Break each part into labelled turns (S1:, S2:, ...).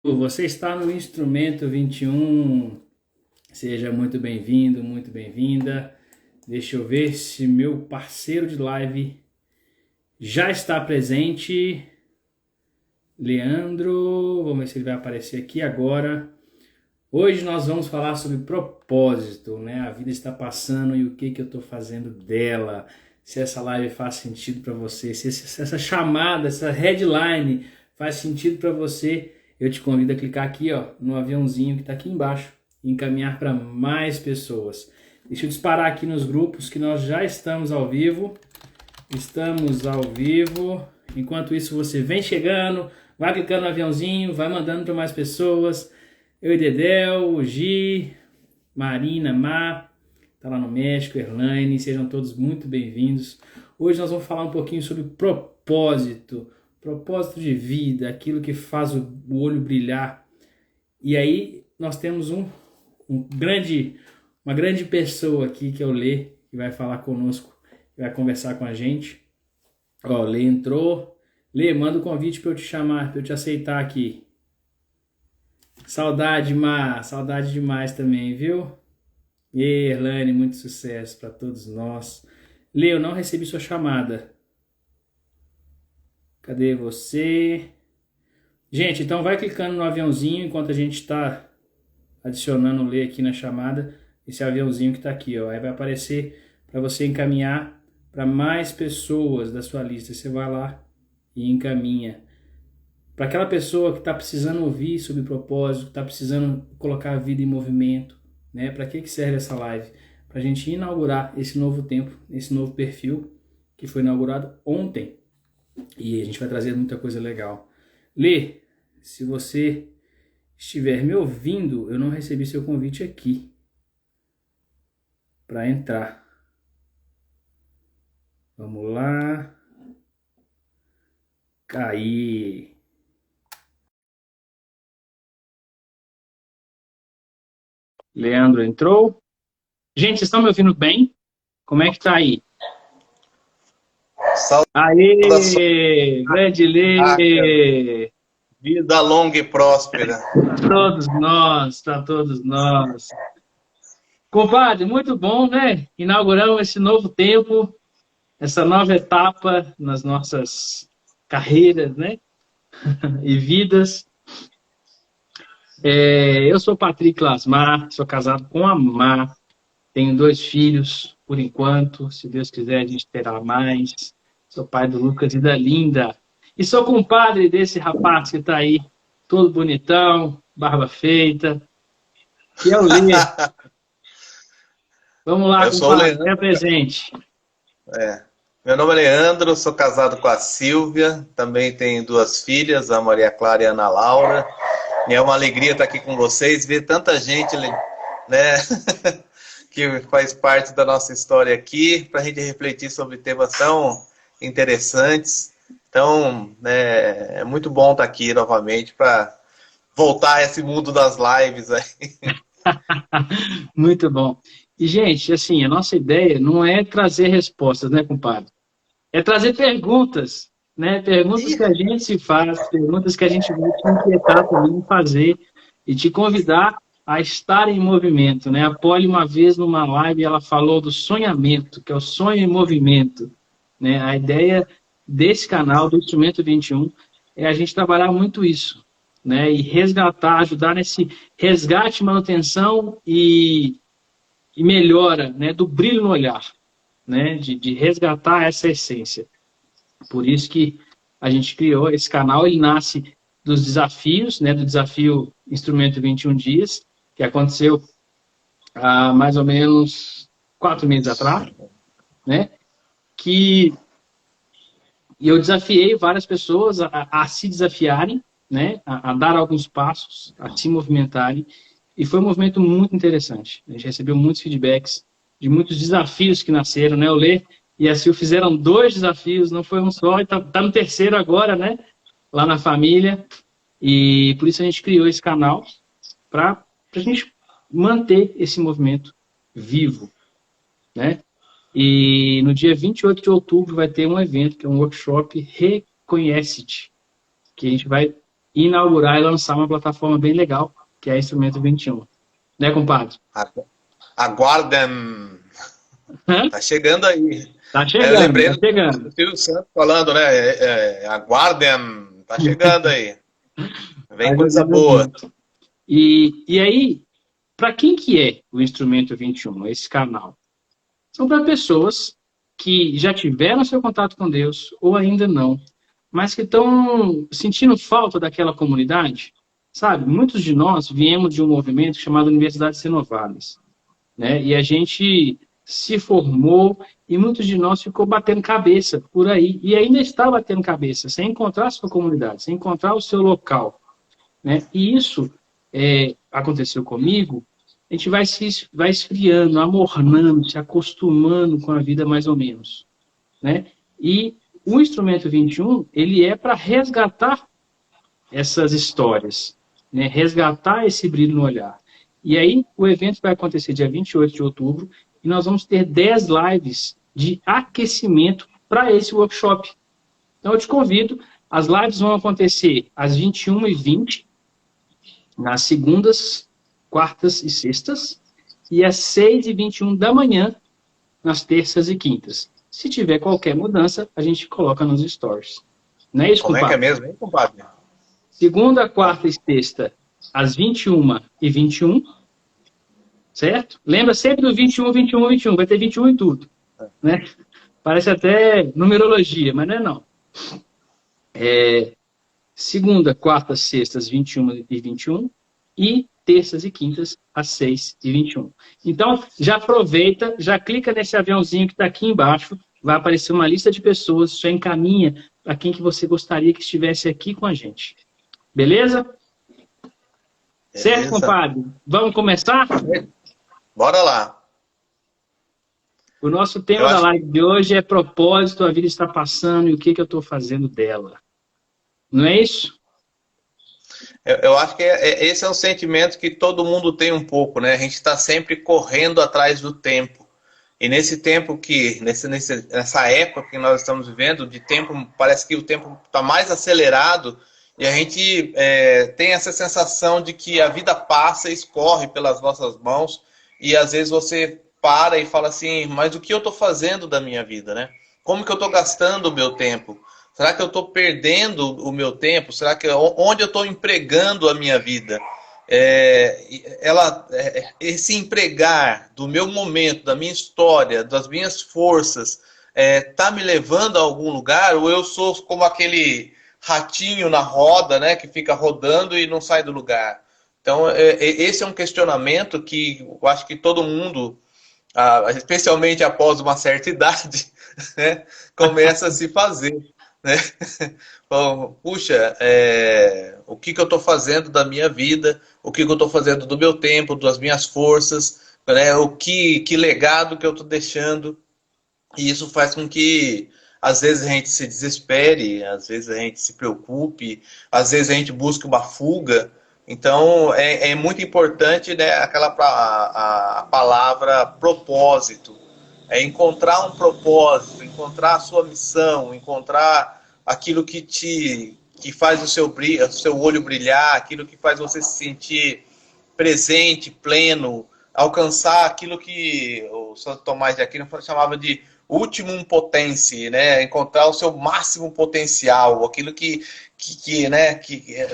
S1: Você está no Instrumento 21. Seja muito bem-vindo, muito bem-vinda. Deixa eu ver se meu parceiro de live já está presente. Leandro, vamos ver se ele vai aparecer aqui agora. Hoje nós vamos falar sobre propósito, né? A vida está passando e o que eu estou fazendo dela. Se essa live faz sentido para você, se essa chamada, essa headline faz sentido para você, eu te convido a clicar aqui, ó, no aviãozinho que está aqui embaixo e encaminhar para mais pessoas. Deixa eu disparar aqui nos grupos que nós já estamos ao vivo. Estamos ao vivo. Enquanto isso, você vem chegando, vai clicando no aviãozinho, vai mandando para mais pessoas. Eu e Dedéu, o Gi, Marina, Má, tá lá no México, Erlaine, sejam todos muito bem-vindos. Hoje nós vamos falar um pouquinho sobre propósito, propósito de vida, aquilo que faz o olho brilhar. E aí nós temos uma grande pessoa aqui que é o Lê, que vai falar conosco, que vai conversar com a gente. Ó, o Lê entrou. Lê, manda o convite para eu te chamar, para eu te aceitar aqui. Saudade, Má, saudade demais também, viu? E Erlane, muito sucesso para todos nós. Lê, eu não recebi sua chamada. Cadê você? Gente, então vai clicando no aviãozinho enquanto a gente está adicionando o Lê aqui na chamada. Esse aviãozinho que está aqui, ó. Aí vai aparecer para você encaminhar para mais pessoas da sua lista. Você vai lá e encaminha. Para aquela pessoa que está precisando ouvir sobre propósito, que está precisando colocar a vida em movimento, né? Para que serve essa live? Para a gente inaugurar esse novo tempo, esse novo perfil que foi inaugurado ontem. E a gente vai trazer muita coisa legal. Lê, se você estiver me ouvindo, eu não recebi seu convite aqui para entrar. Vamos lá. Aí. Leandro entrou. Gente, vocês estão me ouvindo bem? Como é que tá aí?
S2: Saudações,
S1: Aê! Grande Lê!
S2: vida longa e próspera.
S1: Para todos nós. Compadre, muito bom, né? Inauguramos esse novo tempo, essa nova etapa nas nossas carreiras, né? E vidas. Eu sou Patrick Lasmar, sou casado com a Mar, tenho 2 filhos, por enquanto. Se Deus quiser, a gente terá mais. Sou pai do Lucas e da Linda. E sou compadre desse rapaz que está aí, todo bonitão, barba feita, que é o Lê. Vamos lá,
S2: Eu sou o
S1: compadre,
S2: Leandro.
S1: tenha presente.
S2: Meu nome é Leandro, sou casado com a Silvia, também tenho 2 filhas, a Maria Clara e a Ana Laura. E é uma alegria estar aqui com vocês, ver tanta gente, né, que faz parte da nossa história aqui, para a gente refletir sobre temas tão interessantes. Então, né, é muito bom estar aqui novamente para voltar a esse mundo das lives aí.
S1: Muito bom. E, gente, assim, a nossa ideia não é trazer respostas, né, compadre? É trazer perguntas, né? Perguntas que a gente se faz, perguntas que a gente vai te inquietar também em fazer e te convidar a estar em movimento, né? A Polly, uma vez numa live, ela falou do sonhamento, que é o sonho em movimento, né? A ideia desse canal, do Instrumento 21, é a gente trabalhar muito isso, né? E resgatar, ajudar nesse resgate, manutenção e melhora, né? Do brilho no olhar, né? De resgatar essa essência. Por isso que a gente criou esse canal. Ele nasce dos desafios, né? Do desafio Instrumento 21 Dias, que aconteceu há mais ou menos 4 meses atrás, né? Que eu desafiei várias pessoas a se desafiarem, né? A dar alguns passos, a se movimentarem. E foi um movimento muito interessante. A gente recebeu muitos feedbacks de muitos desafios que nasceram, né? O Lê e a Sil fizeram 2 desafios, não foi um só, e tá no terceiro agora, né? Lá na família. E por isso a gente criou esse canal para a gente manter esse movimento vivo, né? E no dia 28 de outubro vai ter um evento, que é um workshop Reconhece-te, que a gente vai inaugurar e lançar uma plataforma bem legal, que é a Instrumento 21. Né, compadre?
S2: Aguardem. Tá chegando aí.
S1: Tá
S2: Eu
S1: chegando,
S2: lembrei
S1: tá chegando.
S2: do Silvio Santos falando, né? Aguardem. Tá chegando aí. Vem coisa boa.
S1: E aí, para quem que é o Instrumento 21, esse canal? São para pessoas que já tiveram seu contato com Deus ou ainda não, mas que estão sentindo falta daquela comunidade. Sabe, muitos de nós viemos de um movimento chamado Universidades Renovadas, né? E a gente se formou e muitos de nós ficou batendo cabeça por aí e ainda está batendo cabeça, sem encontrar a sua comunidade, sem encontrar o seu local, né? E isso aconteceu comigo. A gente vai esfriando, amornando, se acostumando com a vida mais ou menos, né? E o Instrumento 21, ele é para resgatar essas histórias, né? Resgatar esse brilho no olhar. E aí, o evento vai acontecer dia 28 de outubro, e nós vamos ter 10 lives de aquecimento para esse workshop. Então, eu te convido, as lives vão acontecer às 21h20, nas segundas, quartas e sextas, e às 6h21 da manhã, nas terças e quintas. Se tiver qualquer mudança, a gente coloca nos stories. Não é isso,
S2: Como
S1: compadre?
S2: é que é mesmo, hein, compadre?
S1: Segunda, quarta e sexta, às 21h21, certo? Lembra sempre do 21, 21, 21, vai ter 21 em tudo, né? Parece até numerologia, mas não é não. Segunda, quarta, sextas, 21h21 e terças e quintas, às 6h21. Então, já aproveita, já clica nesse aviãozinho que está aqui embaixo, vai aparecer uma lista de pessoas, já encaminha para quem que você gostaria que estivesse aqui com a gente. Beleza? Certo, compadre? Vamos começar?
S2: Bora lá.
S1: O nosso tema da live de hoje é propósito, a vida está passando e o que eu estou fazendo dela. Não é isso?
S2: Eu acho que esse é um sentimento que todo mundo tem um pouco, né? A gente está sempre correndo atrás do tempo. E nesse tempo nessa época que nós estamos vivendo, de tempo, parece que o tempo está mais acelerado e a gente tem essa sensação de que a vida passa e escorre pelas nossas mãos e às vezes você para e fala assim, mas o que eu estou fazendo da minha vida, né? Como que eu estou gastando o meu tempo? Será que eu estou perdendo o meu tempo? Será que onde eu estou empregando a minha vida? Esse empregar do meu momento, da minha história, das minhas forças, está me levando a algum lugar? Ou eu sou como aquele ratinho na roda, né, que fica rodando e não sai do lugar? Então, esse é um questionamento que eu acho que todo mundo, especialmente após uma certa idade, né, começa a se fazer. Né? Bom, puxa, o que eu estou fazendo da minha vida, o que eu estou fazendo do meu tempo, das minhas forças, né? Que legado que eu estou deixando. E isso faz com que às vezes a gente se desespere, às vezes a gente se preocupe, às vezes a gente busque uma fuga. Então é muito importante, né, a palavra propósito. É encontrar um propósito, encontrar a sua missão, encontrar aquilo que faz o seu olho brilhar, aquilo que faz você se sentir presente, pleno, alcançar aquilo que o Santo Tomás de Aquino chamava de ultimum potentiae, né? Encontrar o seu máximo potencial, aquilo que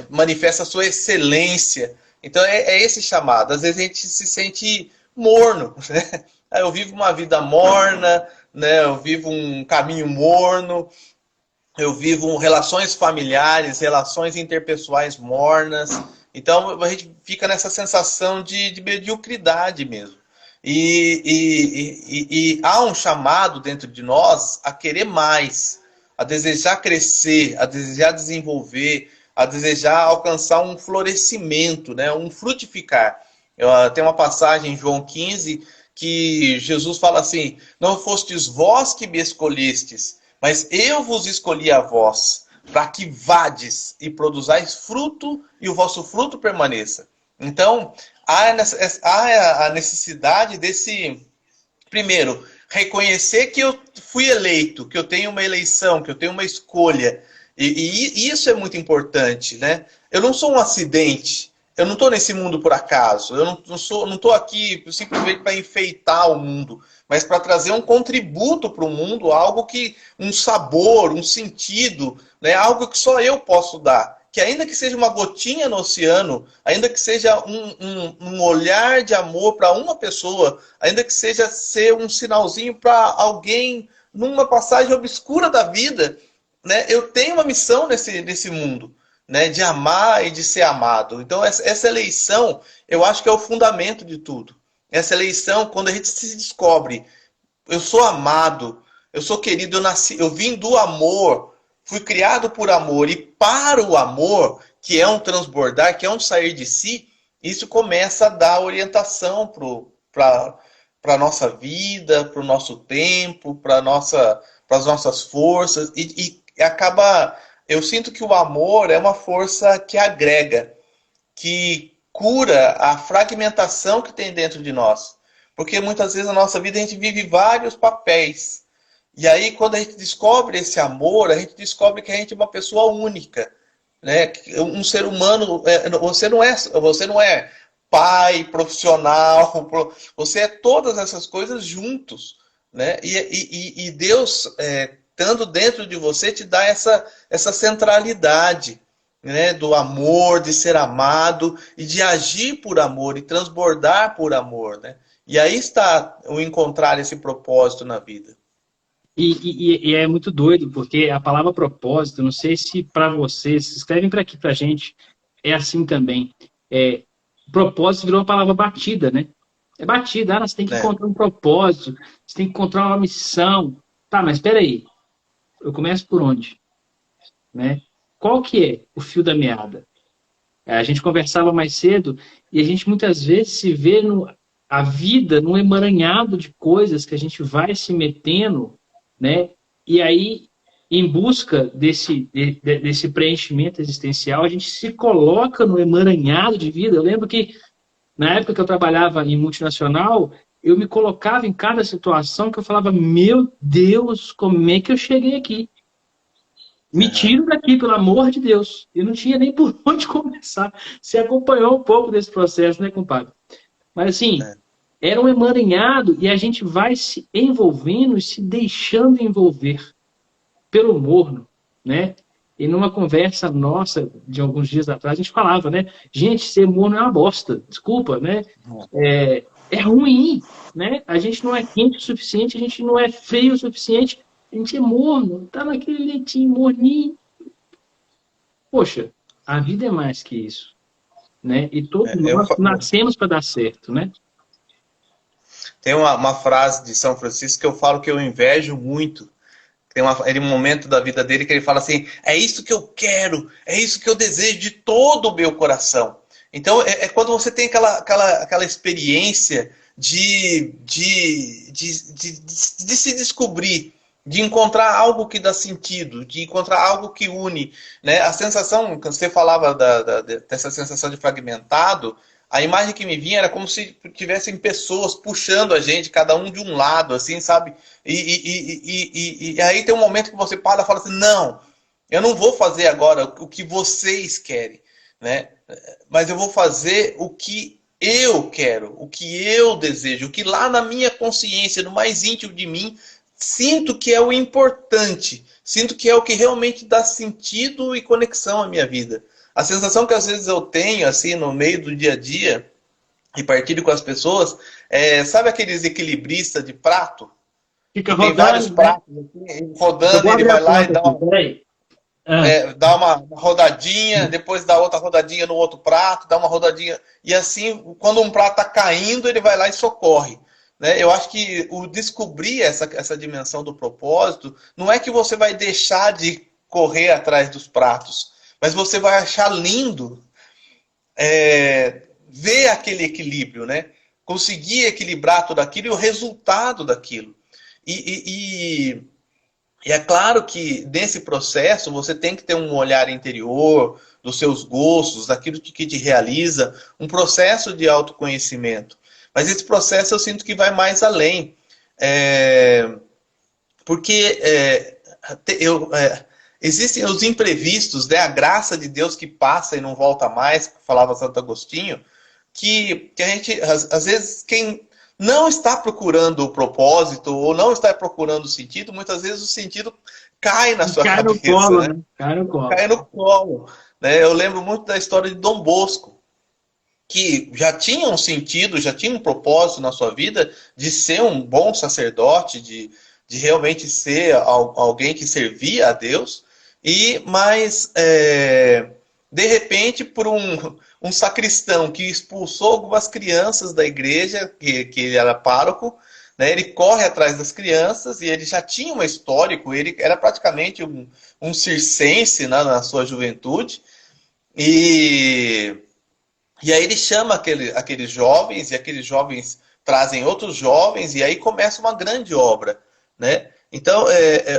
S2: manifesta a sua excelência. Então é esse chamado. Às vezes a gente se sente morno, né? Eu vivo uma vida morna, né? Eu vivo um caminho morno, eu vivo relações familiares, relações interpessoais mornas. Então a gente fica nessa sensação de mediocridade mesmo. E há um chamado dentro de nós a querer mais, a desejar crescer, a desejar desenvolver, a desejar alcançar um florescimento, né? Um frutificar. Tem uma passagem em João 15 que Jesus fala assim, não fostes vós que me escolhestes, mas eu vos escolhi a vós, para que vades e produzais fruto e o vosso fruto permaneça. Então, há a necessidade desse, primeiro, reconhecer que eu fui eleito, que eu tenho uma eleição, que eu tenho uma escolha. E isso é muito importante, né? eu não sou um acidente. Eu não estou nesse mundo por acaso. Eu não estou aqui simplesmente para enfeitar o mundo, mas para trazer um contributo para o mundo, algo que, um sabor, um sentido, né? Algo que só eu posso dar. Que ainda que seja uma gotinha no oceano, ainda que seja um olhar de amor para uma pessoa, ainda que seja ser um sinalzinho para alguém numa passagem obscura da vida, né? Eu tenho uma missão nesse mundo, né? De amar e de ser amado. Então, essa eleição, eu acho que é o fundamento de tudo. Essa eleição, quando a gente se descobre, eu sou amado, eu sou querido, eu vim do amor, fui criado por amor e para o amor, que é um transbordar, que é um sair de si, isso começa a dar orientação para a nossa vida, para o nosso tempo, para as nossas forças, e acaba... Eu sinto que o amor é uma força que agrega, que cura a fragmentação que tem dentro de nós. Porque muitas vezes na nossa vida a gente vive vários papéis. E aí, quando a gente descobre esse amor, a gente descobre que a gente é uma pessoa única, né? Um ser humano, você não é pai, profissional, você é todas essas coisas juntos, né? E Deus, estando dentro de você, te dá essa centralidade, né? Do amor, de ser amado e de agir por amor e transbordar por amor, né? E aí está o encontrar esse propósito na vida.
S1: E é muito doido, porque a palavra propósito, não sei se para vocês, escrevem para aqui para a gente, é assim também. Propósito virou uma palavra batida, né? É batida, você tem que encontrar um propósito, você tem que encontrar uma missão. Tá, mas espera aí, eu começo por onde? Né? Qual que é o fio da meada? A gente conversava mais cedo e a gente muitas vezes se vê a vida num emaranhado de coisas que a gente vai se metendo, né? E aí, em busca desse preenchimento existencial, a gente se coloca no emaranhado de vida. Eu lembro que, na época que eu trabalhava em multinacional, eu me colocava em cada situação que eu falava, meu Deus, como é que eu cheguei aqui? Me tiro daqui, pelo amor de Deus. Eu não tinha nem por onde começar. Você acompanhou um pouco desse processo, né, compadre? Mas assim, era um emaranhado e a gente vai se envolvendo e se deixando envolver pelo morno, né? E numa conversa nossa de alguns dias atrás, a gente falava, né? Gente, ser morno é uma bosta. Desculpa, né? É ruim, né? A gente não é quente o suficiente, a gente não é frio o suficiente. A gente é morno, tá naquele leitinho morninho. Poxa, a vida é mais que isso, né? E todos nós nascemos para dar certo, né?
S2: Tem uma frase de São Francisco que eu falo que eu invejo muito. Tem um momento da vida dele que ele fala assim, é isso que eu quero, é isso que eu desejo de todo o meu coração. Então, é quando você tem aquela experiência de se descobrir, de encontrar algo que dá sentido, de encontrar algo que une, né? A sensação, quando você falava dessa sensação de fragmentado, a imagem que me vinha era como se tivessem pessoas puxando a gente, cada um de um lado, assim, sabe? E aí tem um momento que você para e fala assim, não, eu não vou fazer agora o que vocês querem, né? Mas eu vou fazer o que eu quero, o que eu desejo, o que lá na minha consciência, no mais íntimo de mim, sinto que é o importante, sinto que é o que realmente dá sentido e conexão à minha vida. A sensação que às vezes eu tenho, assim, no meio do dia a dia, e partilho com as pessoas, sabe aqueles equilibristas de prato?
S1: Fica rodando,
S2: tem vários pratos, assim, rodando, ele vai lá e dá uma rodadinha, depois dá outra rodadinha no outro prato, dá uma rodadinha, e assim, quando um prato está caindo, ele vai lá e socorre. Né? Eu acho que o descobrir essa dimensão do propósito, não é que você vai deixar de correr atrás dos pratos, mas você vai achar lindo ver aquele equilíbrio, né? Conseguir equilibrar tudo aquilo e o resultado daquilo. E é claro que nesse processo você tem que ter um olhar interior dos seus gostos, daquilo que te realiza, um processo de autoconhecimento. Mas esse processo eu sinto que vai mais além. Porque existem os imprevistos, né? A graça de Deus que passa e não volta mais, falava Santo Agostinho, que a gente, às vezes, quem não está procurando o propósito ou não está procurando o sentido, muitas vezes o sentido cai na sua
S1: Cai no
S2: cabeça,
S1: colo,
S2: né?
S1: né? Cai no colo.
S2: Cai no colo, né? Eu lembro muito da história de Dom Bosco, que já tinha um sentido, já tinha um propósito na sua vida de ser um bom sacerdote, de realmente ser alguém que servia a Deus, mas de repente, por um sacristão que expulsou algumas crianças da igreja, que ele era pároco, né, ele corre atrás das crianças e ele já tinha um histórico, ele era praticamente um circense, né, na sua juventude, e aí ele chama aqueles jovens, e aqueles jovens trazem outros jovens, e aí começa uma grande obra, né? Então,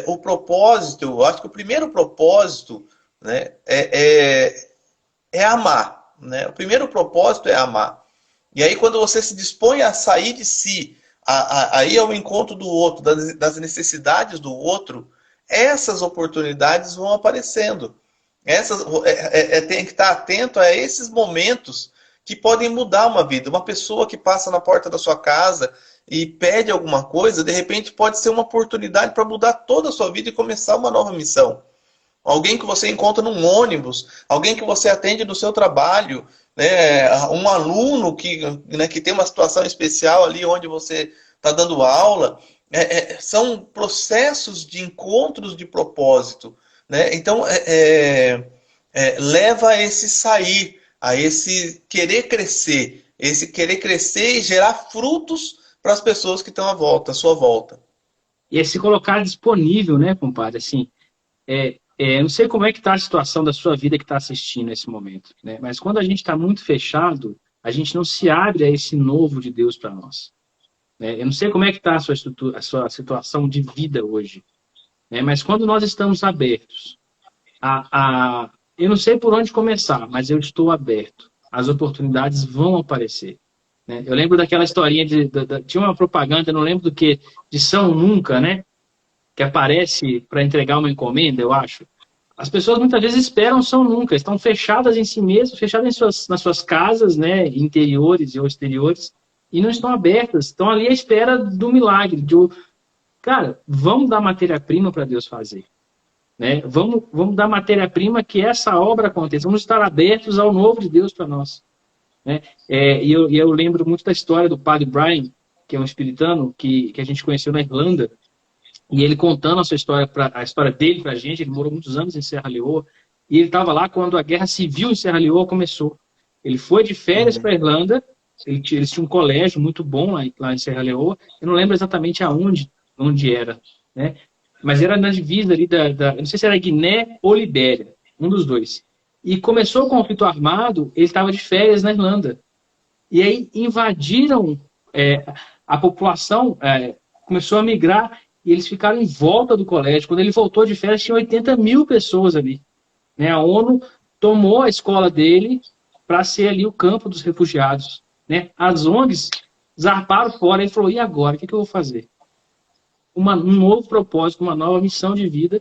S2: o propósito, eu acho que o primeiro propósito, né, é amar, né? O primeiro propósito é amar. E aí quando você se dispõe a sair de si, aí ao encontro do outro, das necessidades do outro, essas oportunidades vão aparecendo. Tem que estar atento a esses momentos que podem mudar uma vida. Uma pessoa que passa na porta da sua casa e pede alguma coisa, de repente pode ser uma oportunidade para mudar toda a sua vida e começar uma nova missão. Alguém que você encontra num ônibus, alguém que você atende no seu trabalho, né, um aluno que tem uma situação especial ali onde você está dando aula. São processos de encontros de propósito. Né? Então, leva a esse sair, a esse querer crescer e gerar frutos para as pessoas que estão à sua volta.
S1: E é se colocar disponível, né, compadre? Assim, não sei como é que está a situação da sua vida que está assistindo nesse momento, né? Mas quando a gente está muito fechado, a gente não se abre a esse novo de Deus para nós. Né? Eu não sei como é que está a sua situação de vida hoje, né? Mas quando nós estamos abertos, eu não sei por onde começar, mas eu estou aberto. As oportunidades vão aparecer. Né? Eu lembro daquela historinha tinha uma propaganda, não lembro do que, de São Nunca, né? Que aparece para entregar uma encomenda, eu acho. As pessoas muitas vezes esperam São Nunca, estão fechadas em si mesmas, fechadas nas suas casas, né, interiores ou exteriores, e não estão abertas, estão ali à espera do milagre. Cara, vamos dar matéria-prima para Deus fazer. Né? Vamos dar matéria-prima que essa obra aconteça. Vamos estar abertos ao novo de Deus para nós. Né? E eu lembro muito da história do padre Brian, que é um espiritano que a gente conheceu na Irlanda, e ele contando a história dele para a gente. Ele morou muitos anos em Serra Leoa, e ele estava lá quando a guerra civil em Serra Leoa começou. Ele foi de férias para a Irlanda, eles tinham um colégio muito bom lá em Serra Leoa, eu não lembro exatamente onde era, né? Mas era na divisa ali eu não sei se era Guiné ou Libéria, um dos dois. E começou o conflito armado, ele estava de férias na Irlanda. E aí invadiram, a população começou a migrar, e eles ficaram em volta do colégio. Quando ele voltou de férias, tinha 80 mil pessoas ali. Né? A ONU tomou a escola dele para ser ali o campo dos refugiados. Né? As ONGs zarparam fora. Ele falou, e agora? O que eu vou fazer? Um novo propósito, uma nova missão de vida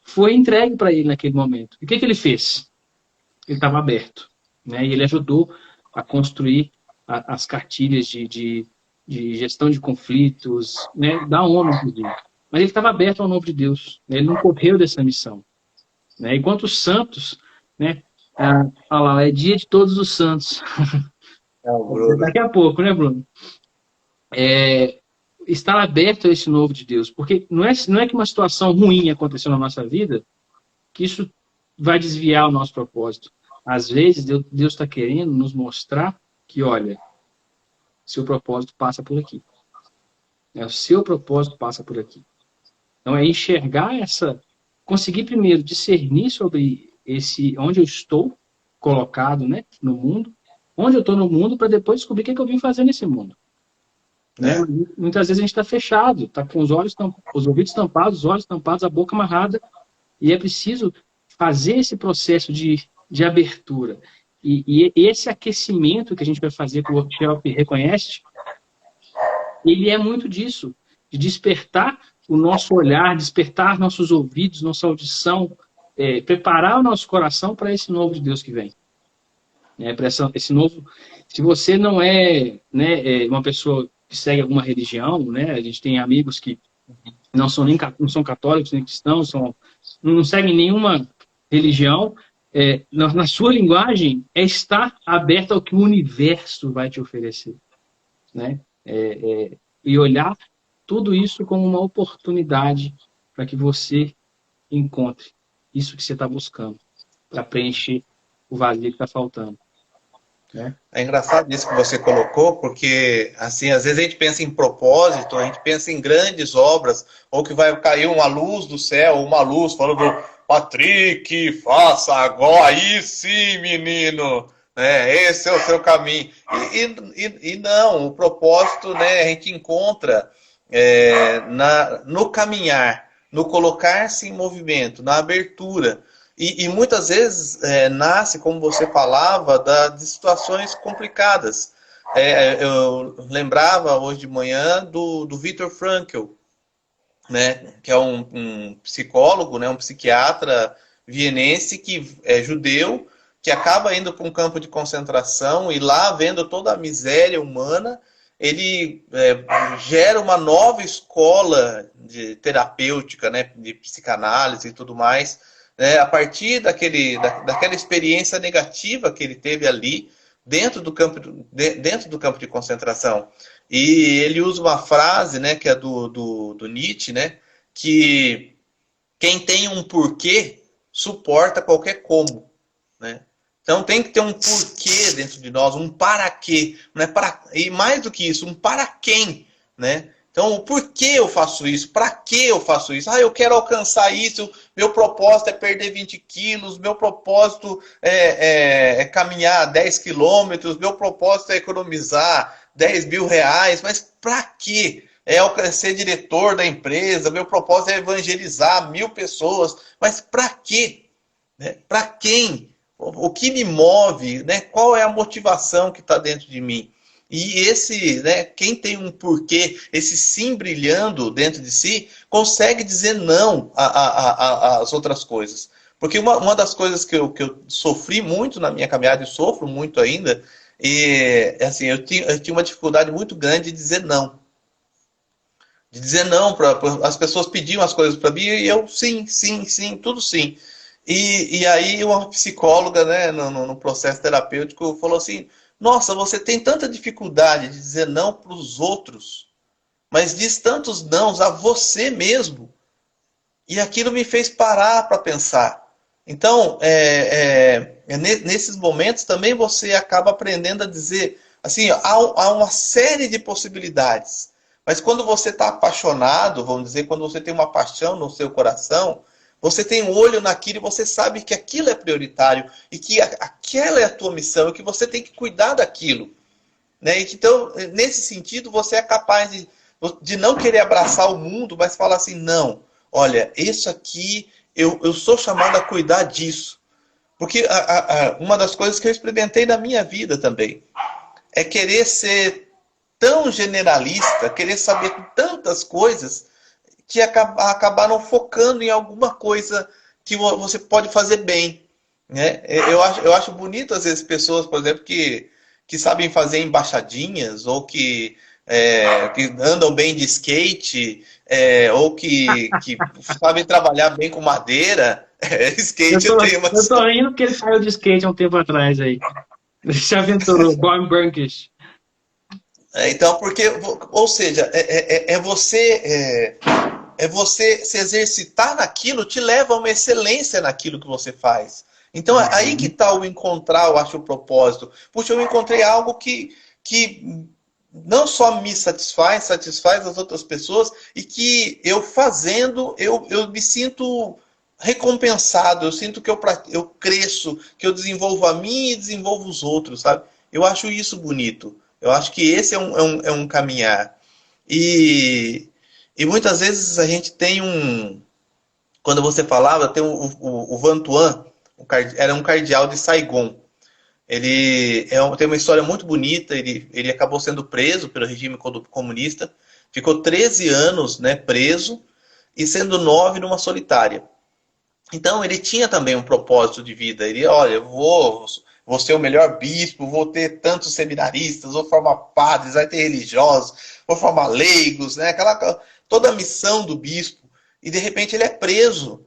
S1: foi entregue para ele naquele momento. E o que ele fez? Ele estava aberto. Né? E ele ajudou a construir as cartilhas de gestão de conflitos, né, da ONU, inclusive. Mas ele estava aberto ao novo de Deus. Né? Ele não correu dessa missão. Né? Enquanto os santos, né, olha lá, é dia de todos os santos. Daqui a pouco, né, Bruno? Estar aberto a esse novo de Deus. Porque não é que uma situação ruim aconteceu na nossa vida que isso vai desviar o nosso propósito. Às vezes, Deus está querendo nos mostrar que, olha, seu propósito passa por aqui. O seu propósito passa por aqui. Então, é enxergar conseguir primeiro discernir sobre onde eu estou colocado, né, no mundo, onde eu estou no mundo, para depois descobrir o que eu vim fazer nesse mundo. Né? Muitas vezes a gente está fechado, está com os ouvidos tampados, os olhos tampados, a boca amarrada, e é preciso fazer esse processo de abertura. E esse aquecimento que a gente vai fazer com o workshop Reconhece, ele é muito disso, de despertar o nosso olhar, despertar nossos ouvidos, nossa audição, preparar o nosso coração para esse novo de Deus que vem. Para esse novo... Se você não é, né, uma pessoa que segue alguma religião, né, a gente tem amigos que não são católicos nem cristãos, não seguem nenhuma religião, na sua linguagem é estar aberto ao que o universo vai te oferecer, né? E olhar tudo isso como uma oportunidade para que você encontre isso que você está buscando, para preencher o vazio que está faltando.
S2: É engraçado isso que você colocou, porque assim, às vezes a gente pensa em propósito, a gente pensa em grandes obras, ou que vai cair uma luz do céu, uma luz falando, Patrick, faça agora, aí sim, menino, esse é o seu caminho. E não, o propósito, né, a gente encontra no caminhar, no colocar-se em movimento, na abertura. E muitas vezes nasce, como você falava, de situações complicadas. Eu lembrava hoje de manhã do Viktor Frankl, né, que é um psicólogo, né, um psiquiatra vienense que é judeu, que acaba indo para um campo de concentração e lá, vendo toda a miséria humana, ele gera uma nova escola de terapêutica, né, de psicanálise e tudo mais, a partir daquela experiência negativa que ele teve ali dentro do campo de concentração. E ele usa uma frase, né, que é do Nietzsche, né, que quem tem um porquê suporta qualquer como, né? Então tem que ter um porquê dentro de nós, um para quê, né? E mais do que isso, um para quem, né? Então, o porquê eu faço isso? Para que eu faço isso? Eu quero alcançar isso, meu propósito é perder 20 quilos, meu propósito é caminhar 10 quilômetros, meu propósito é economizar 10 mil reais, mas para quê? É ser diretor da empresa, meu propósito é evangelizar 1000 pessoas, mas para quê? Para quem? O que me move? Né? Qual é a motivação que está dentro de mim? E quem tem um porquê, esse sim brilhando dentro de si, consegue dizer não às outras coisas. Porque uma das coisas que eu sofri muito na minha caminhada, e sofro muito ainda, assim, eu tinha uma dificuldade muito grande de dizer não. De dizer não, as pessoas pediam as coisas para mim e eu sim, sim, sim, tudo sim. E aí uma psicóloga, né, no processo terapêutico, falou assim, nossa, você tem tanta dificuldade de dizer não para os outros, mas diz tantos nãos a você mesmo. E aquilo me fez parar para pensar. Então, nesses momentos também você acaba aprendendo a dizer, assim, há uma série de possibilidades. Mas quando você está apaixonado, vamos dizer, quando você tem uma paixão no seu coração, você tem um olho naquilo e você sabe que aquilo é prioritário e que aquela é a tua missão e que você tem que cuidar daquilo. Né? Então, nesse sentido, você é capaz de não querer abraçar o mundo, mas falar assim, não, olha, isso aqui, eu sou chamado a cuidar disso. Porque uma das coisas que eu experimentei na minha vida também é querer ser tão generalista, querer saber tantas coisas que acabaram focando em alguma coisa que você pode fazer bem. Né? Eu acho bonito, às vezes, pessoas, por exemplo, que sabem fazer embaixadinhas, ou que andam bem de skate, ou que sabem trabalhar bem com madeira. Skate
S1: eu tô rindo porque ele saiu de skate há um tempo atrás aí. Ele se aventurou, Born Burkish.
S2: Então, ou seja, você se exercitar naquilo, te leva a uma excelência naquilo que você faz. Então, aí que está o encontrar, eu acho, o propósito. Puxa, eu encontrei algo que não só me satisfaz as outras pessoas, e que eu fazendo, eu me sinto recompensado, eu sinto que eu cresço, que eu desenvolvo a mim e desenvolvo os outros, sabe? Eu acho isso bonito. Eu acho que esse é um caminhar. E muitas vezes a gente tem quando você falava, tem o Van Tuan, era um cardeal de Saigon. Ele tem uma história muito bonita, ele acabou sendo preso pelo regime comunista, ficou 13 anos, né, preso, e sendo 9 numa solitária. Então ele tinha também um propósito de vida. Ele, olha, eu vou ser o melhor bispo, vou ter tantos seminaristas, vou formar padres, vai ter religiosos, vou formar leigos, né? Toda a missão do bispo. E de repente ele é preso.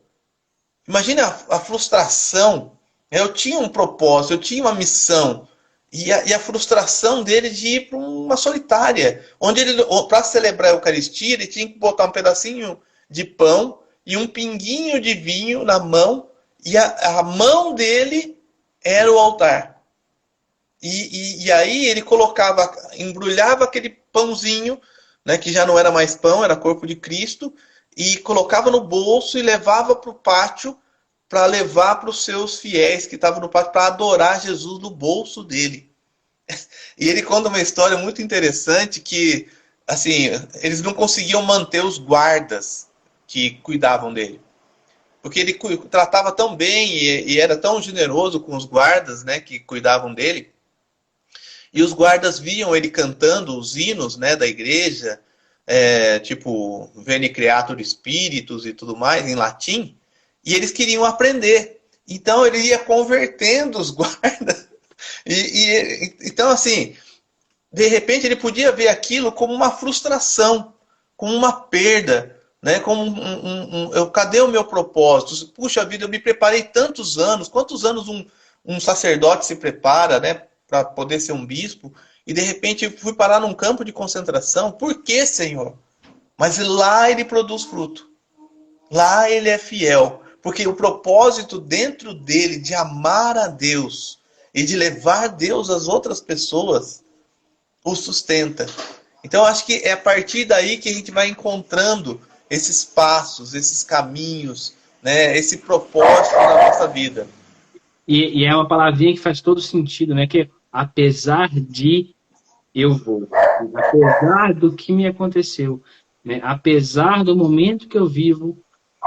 S2: Imagina a frustração. Eu tinha um propósito, eu tinha uma missão. E a frustração dele de ir para uma solitária, onde ele, para celebrar a Eucaristia, ele tinha que botar um pedacinho de pão e um pinguinho de vinho na mão, e a mão dele era o altar. E aí ele colocava, embrulhava aquele pãozinho, né, que já não era mais pão, era corpo de Cristo, e colocava no bolso e levava para o pátio, para levar para os seus fiéis que estavam no pátio, para adorar Jesus no bolso dele. E ele conta uma história muito interessante que, assim, eles não conseguiam manter os guardas que cuidavam dele. Porque ele tratava tão bem e era tão generoso com os guardas, né, que cuidavam dele. E os guardas viam ele cantando os hinos, né, da igreja, tipo Veni Creator Spiritus e tudo mais, em latim, e eles queriam aprender. Então ele ia convertendo os guardas. Então, assim, de repente ele podia ver aquilo como uma frustração, como uma perda, né? Como cadê o meu propósito? Puxa vida, eu me preparei tantos anos. Quantos anos um sacerdote se prepara, né, para poder ser um bispo? E de repente eu fui parar num campo de concentração. Por quê, Senhor? Mas lá ele produz fruto. Lá ele é fiel. Porque o propósito dentro dele de amar a Deus e de levar Deus às outras pessoas o sustenta. Então acho que é a partir daí que a gente vai encontrando esses passos, esses caminhos, né, esse propósito na nossa vida.
S1: E é uma palavrinha que faz todo sentido, né? Que é, apesar de eu vou, apesar do que me aconteceu, né? Apesar do momento que eu vivo,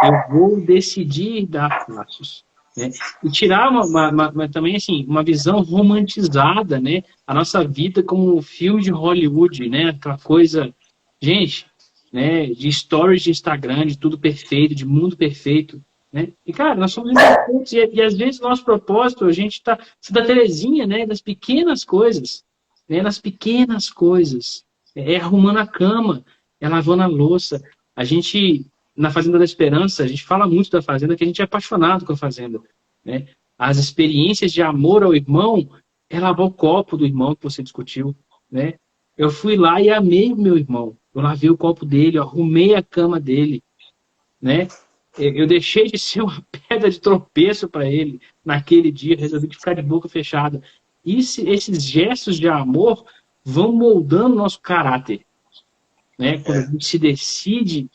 S1: eu vou decidir dar passos, né? E tirar também assim uma visão romantizada, né? A nossa vida como um filme de Hollywood, né? Aquela coisa, gente, né? De stories de Instagram, de tudo perfeito, de mundo perfeito. Né? E, cara, nós somos imperfeitos e às vezes nosso propósito, a gente está da Terezinha, né? Das pequenas coisas, né? Nas pequenas coisas. É arrumando a cama, é lavando a louça. A gente, na Fazenda da Esperança, a gente fala muito da Fazenda, que a gente é apaixonado com a Fazenda. Né? As experiências de amor ao irmão é lavar o copo do irmão que você discutiu. Né? Eu fui lá e amei o meu irmão. Eu lavei o copo dele, eu arrumei a cama dele. Né? Eu deixei de ser uma pedra de tropeço para ele naquele dia, resolvi ficar de boca fechada. E esses gestos de amor vão moldando nosso caráter. Né? Quando a gente se decide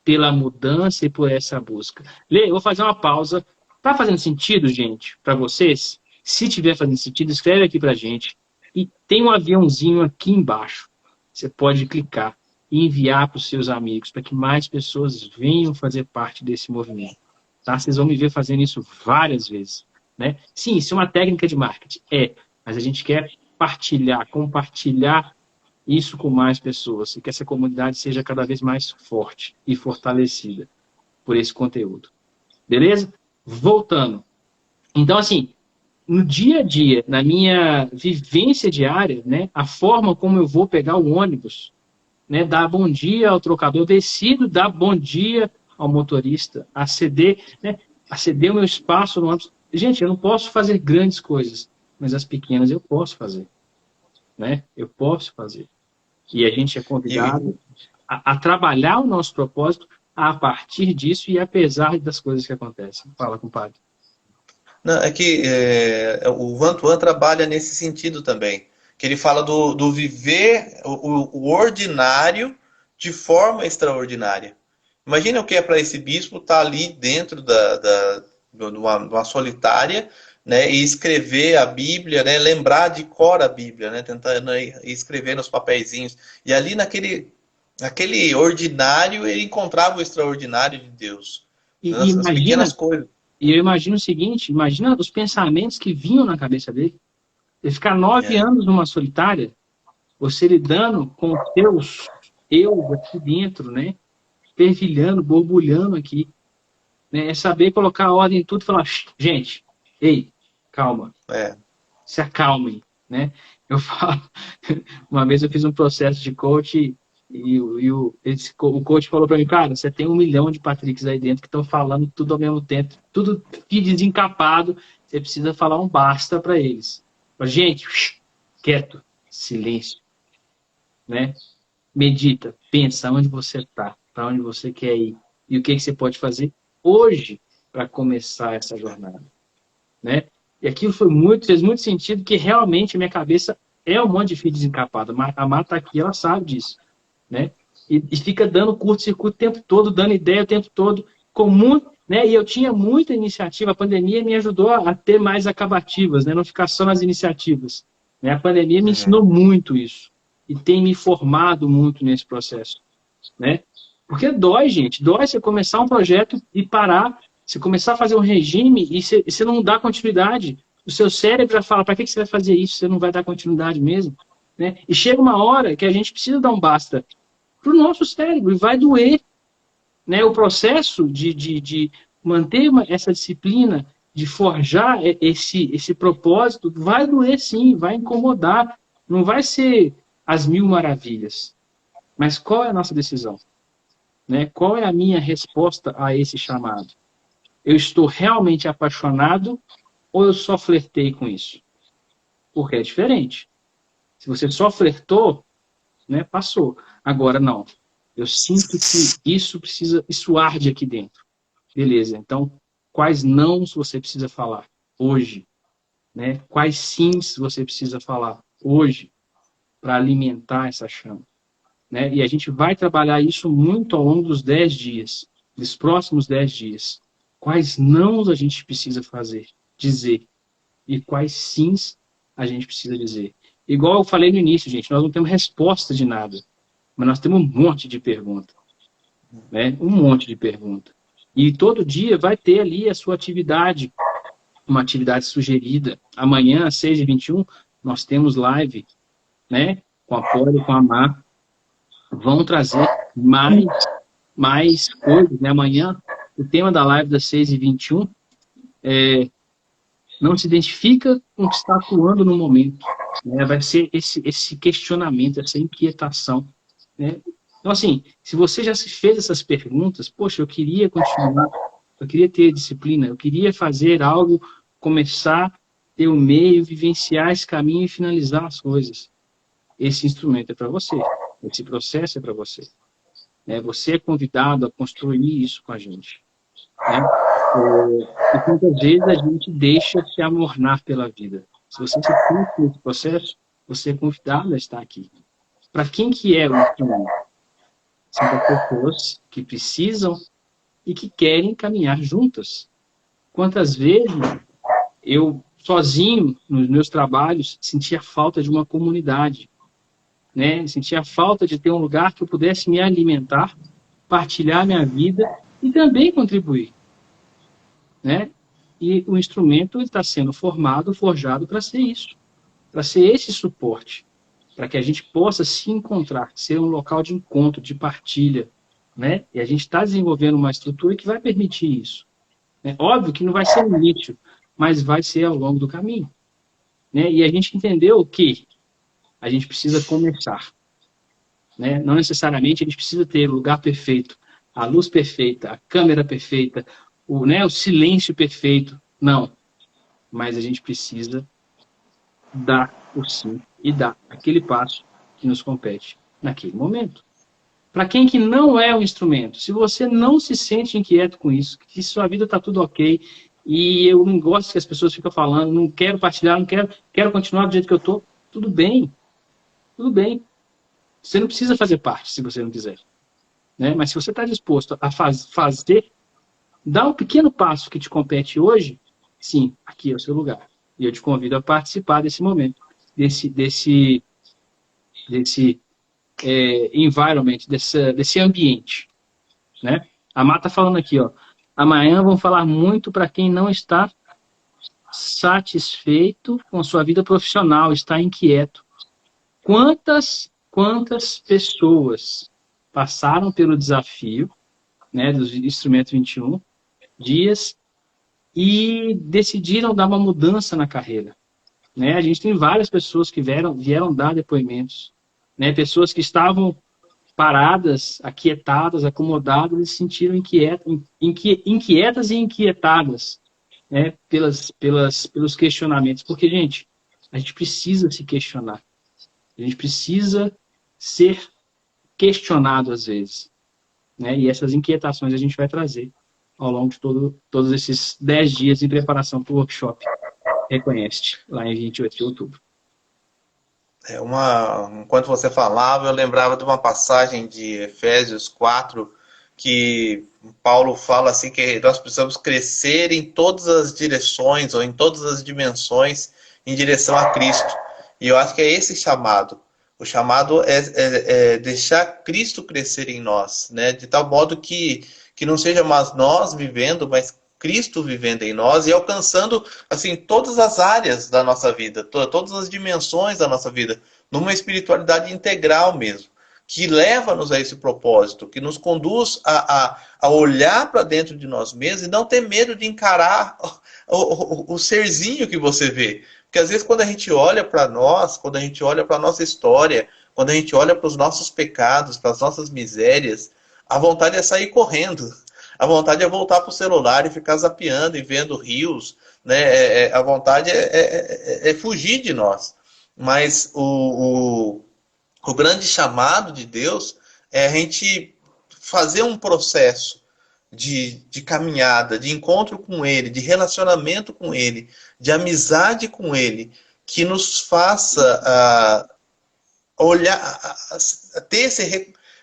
S1: pela mudança e por essa busca. Lê, eu vou fazer uma pausa. Tá fazendo sentido, gente, para vocês? Se tiver fazendo sentido, escreve aqui pra gente. E tem um aviãozinho aqui embaixo. Você pode clicar e enviar para os seus amigos, para que mais pessoas venham fazer parte desse movimento. Tá? Vocês vão me ver fazendo isso várias vezes. Né? Sim, isso é uma técnica de marketing. Mas a gente quer compartilhar isso com mais pessoas e que essa comunidade seja cada vez mais forte e fortalecida por esse conteúdo. Beleza? Voltando. Então, assim, no dia a dia, na minha vivência diária, né, a forma como eu vou pegar o ônibus, né, dar bom dia ao trocador, eu decido dar bom dia ao motorista, aceder o meu espaço no ônibus. Gente, eu não posso fazer grandes coisas, mas as pequenas eu posso fazer. Né? Eu posso fazer. E a gente é convidado a trabalhar o nosso propósito a partir disso e apesar das coisas que acontecem. Fala, compadre.
S2: Não, é que o Van Tuan trabalha nesse sentido também. Que ele fala do viver o ordinário de forma extraordinária. Imagina o que é para esse bispo estar ali dentro de uma solitária, né, e escrever a Bíblia, né, lembrar de cor a Bíblia, né, tentando escrever nos papeizinhos. E ali naquele ordinário ele encontrava o extraordinário de Deus. As pequenas coisas.
S1: E eu imagino o seguinte, imagina os pensamentos que vinham na cabeça dele. Ele ficar 9 anos numa solitária, você lidando com os seus eu aqui dentro, né? Fervilhando, borbulhando aqui. né? É saber colocar ordem em tudo e falar, gente, ei, calma, se acalmem, né? Eu falo, uma vez eu fiz um processo de coach o coach falou para mim, cara, você tem 1 milhão de Patricks aí dentro que estão falando tudo ao mesmo tempo, tudo desencapado, você precisa falar um basta para eles. Gente, quieto, silêncio, né? Medita, pensa onde você está, para onde você quer ir e o que você pode fazer hoje para começar essa jornada, né? E aquilo fez muito sentido, que realmente a minha cabeça é um monte de fio desencapado. A Marta aqui, ela sabe disso, né? E fica dando curto-circuito o tempo todo, dando ideia o tempo todo, né? E eu tinha muita iniciativa, a pandemia me ajudou a ter mais acabativas, né? Não ficar só nas iniciativas, né? A pandemia me ensinou muito isso, e tem me formado muito nesse processo, né? Porque dói, gente, dói você começar um projeto e parar, você começar a fazer um regime e você não dá continuidade. O seu cérebro já fala, para que você vai fazer isso? Você não vai dar continuidade mesmo, né? E chega uma hora que a gente precisa dar um basta para o nosso cérebro, e vai doer, né? O processo de manter essa disciplina, de forjar esse propósito, vai doer sim, vai incomodar, não vai ser as 1000 maravilhas. Mas qual é a nossa decisão? Né? Qual é a minha resposta a esse chamado? Eu estou realmente apaixonado ou eu só flertei com isso? Porque é diferente. Se você só flertou, né, passou. Agora, não. Eu sinto que isso arde aqui dentro. Beleza, então, quais nãos você precisa falar hoje? Né? Quais sims você precisa falar hoje para alimentar essa chama? Né? E a gente vai trabalhar isso muito ao longo dos 10 dias, dos próximos 10 dias. Quais nãos a gente precisa dizer, e quais sims a gente precisa dizer. Igual eu falei no início, gente, nós não temos resposta de nada, mas nós temos um monte de pergunta, né? Um monte de pergunta. E todo dia vai ter ali a sua atividade, uma atividade sugerida. Amanhã, às 6h21, nós temos live, né? Com a Poli, com a Mar. Vão trazer mais coisas, né? Amanhã, o tema da live das 6h21 é: não se identifica com o que está atuando no momento. Né? Vai ser esse questionamento, essa inquietação. Né? Então, assim, se você já se fez essas perguntas, poxa, eu queria continuar, eu queria ter disciplina, eu queria fazer algo, começar, ter o meio, vivenciar esse caminho e finalizar as coisas. Esse instrumento é para você, esse processo é para você. Você é convidado a construir isso com a gente. Né? E muitas vezes a gente deixa se amornar pela vida. Se você se sente nesse processo, você é convidado a estar aqui. Para quem que é o instrumento? São para pessoas que precisam e que querem caminhar juntas. Quantas vezes eu, sozinho, nos meus trabalhos, sentia falta de uma comunidade, né? Sentia falta de ter um lugar que eu pudesse me alimentar, partilhar minha vida e também contribuir, né? E o instrumento está sendo formado, forjado para ser isso, para ser esse suporte, para que a gente possa se encontrar, ser um local de encontro, de partilha, né? E a gente está desenvolvendo uma estrutura que vai permitir isso. Né? Óbvio que não vai ser no início, mas vai ser ao longo do caminho. Né? E a gente entendeu que a gente precisa começar. Né? Não necessariamente a gente precisa ter o lugar perfeito, a luz perfeita, a câmera perfeita, o silêncio perfeito. Não. Mas a gente precisa dar o sim e dar aquele passo que nos compete naquele momento. Para quem que não é um instrumento, se você não se sente inquieto com isso, que sua vida está tudo ok, e eu não gosto que as pessoas ficam falando, não quero partilhar, não quero continuar do jeito que eu estou, tudo bem. Tudo bem. Você não precisa fazer parte, se você não quiser. Né? Mas se você está disposto a fazer, dar um pequeno passo que te compete hoje, sim, aqui é o seu lugar. E eu te convido a participar desse momento, desse environment, desse ambiente. Né? A Má está falando aqui, ó, amanhã vão falar muito para quem não está satisfeito com sua vida profissional, está inquieto. Quantas pessoas passaram pelo desafio, né, dos instrumentos 21 dias e decidiram dar uma mudança na carreira. Né? A gente tem várias pessoas que vieram dar depoimentos, né? Pessoas que estavam paradas, aquietadas, acomodadas e se sentiram inquietas e inquietadas, né? Pelos questionamentos. Porque, gente, a gente precisa se questionar. A gente precisa ser questionado às vezes. Né? E essas inquietações a gente vai trazer ao longo de todos esses 10 dias em preparação para o workshop Reconhece, lá em 28 de outubro.
S2: Enquanto você falava, eu lembrava de uma passagem de Efésios 4, que Paulo fala assim que nós precisamos crescer em todas as direções, ou em todas as dimensões, em direção a Cristo. E eu acho que é esse chamado. O chamado é deixar Cristo crescer em nós, né? De tal modo que não seja mais nós vivendo, mas Cristo vivendo em nós e alcançando assim todas as áreas da nossa vida, todas as dimensões da nossa vida, numa espiritualidade integral mesmo, que leva-nos a esse propósito, que nos conduz a olhar para dentro de nós mesmos e não ter medo de encarar o serzinho que você vê. Porque às vezes quando a gente olha para nós, quando a gente olha para a nossa história, quando a gente olha para os nossos pecados, para as nossas misérias, a vontade é sair correndo. A vontade é voltar para o celular e ficar zapeando e vendo rios, né? A vontade é fugir de nós. Mas o grande chamado de Deus é a gente fazer um processo de caminhada, de encontro com Ele, de relacionamento com Ele, de amizade com Ele, que nos faça olhar, ter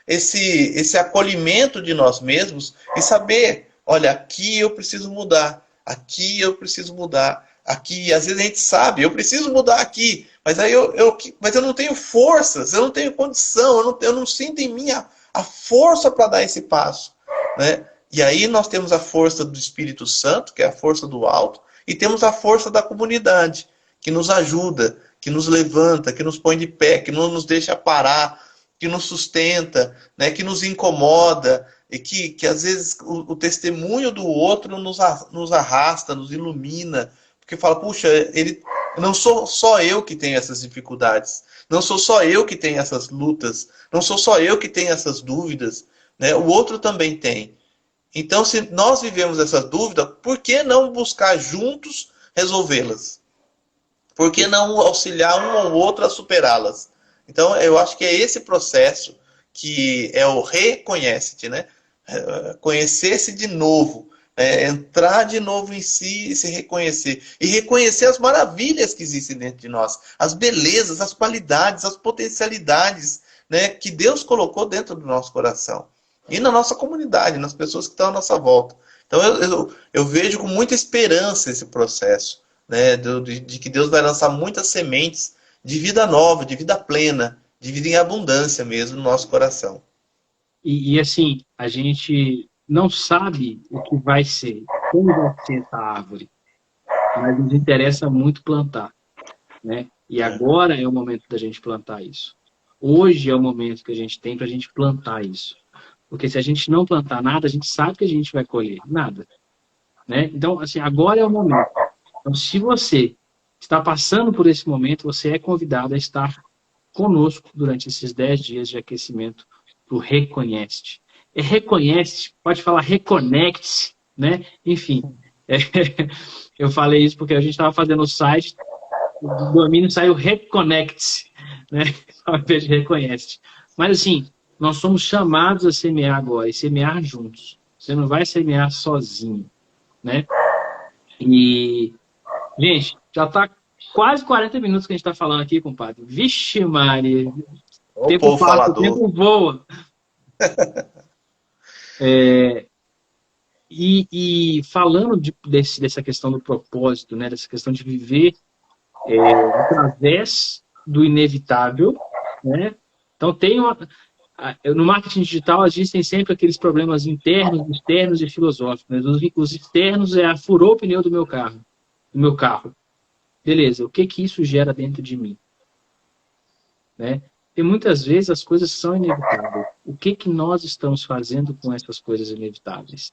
S2: esse acolhimento de nós mesmos e saber, olha, aqui eu preciso mudar, aqui eu preciso mudar, aqui, às vezes a gente sabe, eu preciso mudar aqui, mas aí mas eu não tenho forças, eu não tenho condição, eu não sinto em mim a força para dar esse passo, né? E aí nós temos a força do Espírito Santo, que é a força do alto, e temos a força da comunidade, que nos ajuda, que nos levanta, que nos põe de pé, que não nos deixa parar, que nos sustenta, né, que nos incomoda, e que às vezes o testemunho do outro nos arrasta, nos ilumina, porque fala, puxa, não sou só eu que tenho essas dificuldades, não sou só eu que tenho essas lutas, não sou só eu que tenho essas dúvidas, né, o outro também tem. Então, se nós vivemos essa dúvida, por que não buscar juntos resolvê-las? Por que não auxiliar um ao outro a superá-las? Então, eu acho que é esse processo que é o reconhece-te, né? Conhecer-se de novo, entrar de novo em si e se reconhecer. E reconhecer as maravilhas que existem dentro de nós, as belezas, as qualidades, as potencialidades, né, que Deus colocou dentro do nosso coração. E na nossa comunidade, nas pessoas que estão à nossa volta. Então, eu vejo com muita esperança esse processo, né, de que Deus vai lançar muitas sementes de vida nova, de vida plena, de vida em abundância mesmo no nosso coração.
S1: E assim, a gente não sabe o que vai ser, como vai ser essa árvore, mas nos interessa muito plantar, né? E agora é o momento da gente plantar isso. Hoje é o momento que a gente tem para a gente plantar isso. Porque se a gente não plantar nada, a gente sabe que a gente vai colher nada, né? Então, assim, agora é o momento. Então, se você está passando por esse momento, você é convidado a estar conosco durante esses 10 dias de aquecimento do Reconhece. Reconhece, pode falar Reconecte, né? Enfim, eu falei isso porque a gente estava fazendo o site, o domínio saiu Reconnect, né? Ao invés de Reconhece. Mas assim, nós somos chamados a semear agora e semear juntos. Você não vai semear sozinho, né? E, gente, já está quase 40 minutos que a gente está falando aqui, compadre. Vixe, Maria. O tempo passa, o tempo voa. E falando dessa questão do propósito, né, dessa questão de viver através do inevitável, né? Então, no marketing digital existem sempre aqueles problemas internos, externos e filosóficos. Né? Os externos furou o pneu do meu carro. Beleza, o que isso gera dentro de mim? Né? E muitas vezes as coisas são inevitáveis. O que nós estamos fazendo com essas coisas inevitáveis?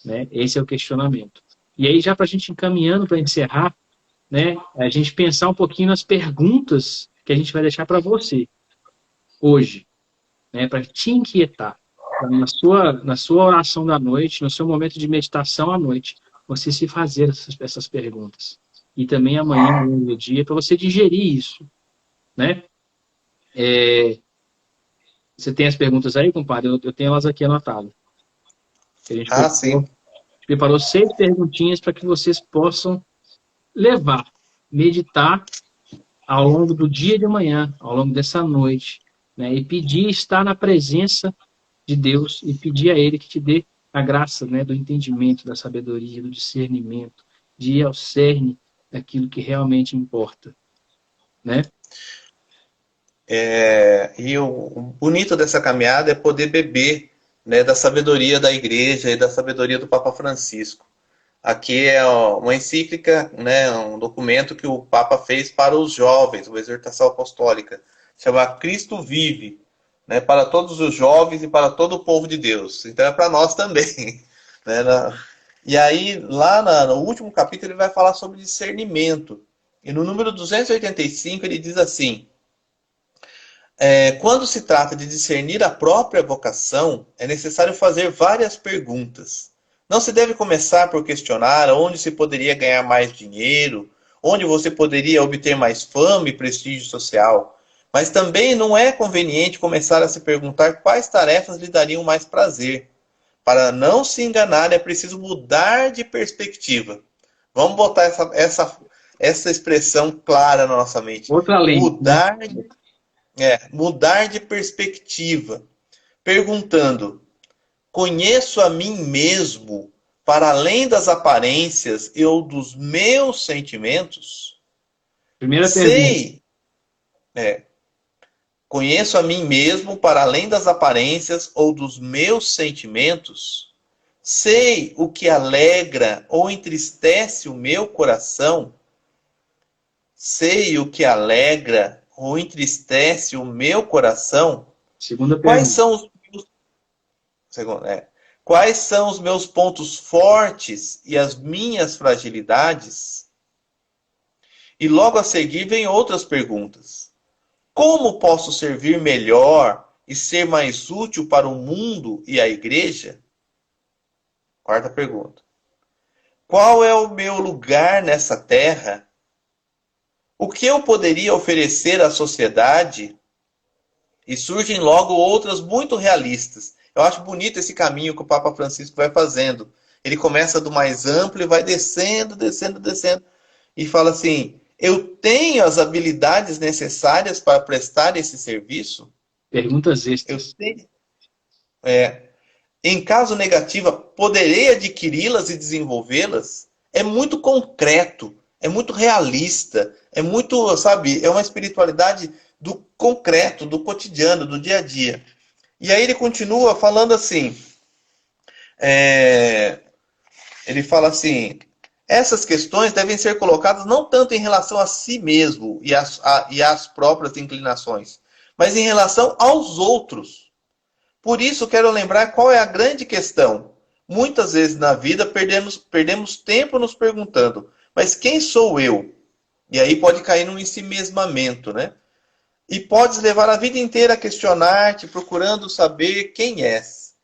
S1: né? Esse é o questionamento. E aí, já para a gente encaminhando para encerrar, né, a gente pensar um pouquinho nas perguntas que a gente vai deixar para você hoje, né, para te inquietar. Na sua oração da noite, no seu momento de meditação à noite, você se fazer essas perguntas. E também amanhã, no dia, para você digerir isso, né? Você tem as perguntas aí, compadre? Eu tenho elas aqui anotadas. A gente
S2: Ah, sim.
S1: preparou 6 perguntinhas para que vocês possam levar, meditar ao longo do dia de amanhã, ao longo dessa noite, né? E pedir estar na presença de Deus e pedir a Ele que te dê a graça, né, do entendimento, da sabedoria, do discernimento, de ir ao cerne daquilo que realmente importa, né?
S2: E o bonito dessa caminhada é poder beber, né, da sabedoria da igreja e da sabedoria do Papa Francisco. Aqui é uma encíclica, né, um documento que o Papa fez para os jovens, uma exortação apostólica, chama Cristo Vive, né, para todos os jovens e para todo o povo de Deus. Então é para nós também. Né, e aí, lá no último capítulo, ele vai falar sobre discernimento. E no número 285 ele diz assim: quando se trata de discernir a própria vocação, é necessário fazer várias perguntas. Não se deve começar por questionar onde se poderia ganhar mais dinheiro, onde você poderia obter mais fama e prestígio social. Mas também não é conveniente começar a se perguntar quais tarefas lhe dariam mais prazer. Para não se enganar, é preciso mudar de perspectiva. Vamos botar essa expressão clara na nossa mente.
S1: Outra lente, né?
S2: Mudar de perspectiva, perguntando: conheço a mim mesmo para além das aparências e ou dos meus sentimentos?
S1: Primeira pergunta.
S2: Sei, conheço a mim mesmo para além das aparências ou dos meus sentimentos? Sei o que alegra ou entristece o meu coração? Sei o que alegra ou entristece o meu coração?
S1: Segunda
S2: Quais
S1: pergunta.
S2: são os Quais são os meus pontos fortes e as minhas fragilidades? E logo a seguir vem outras perguntas. Como posso servir melhor e ser mais útil para o mundo e a igreja? Quarta pergunta. Qual é o meu lugar nessa terra? O que eu poderia oferecer à sociedade? E surgem logo outras muito realistas. Eu acho bonito esse caminho que o Papa Francisco vai fazendo. Ele começa do mais amplo e vai descendo, descendo, descendo. E fala assim: eu tenho as habilidades necessárias para prestar esse serviço?
S1: Perguntas
S2: Eu
S1: extras.
S2: tenho. Em caso negativo, poderei adquiri-las e desenvolvê-las? É muito concreto, é muito realista, é muito, sabe, é uma espiritualidade do concreto, do cotidiano, do dia a dia. E aí ele continua falando assim, ele fala assim: essas questões devem ser colocadas não tanto em relação a si mesmo e às próprias inclinações, mas em relação aos outros. Por isso, quero lembrar qual é a grande questão. Muitas vezes na vida perdemos tempo nos perguntando: mas quem sou eu? E aí pode cair num ensimesmamento, né? E podes levar a vida inteira a questionar-te, procurando saber quem és.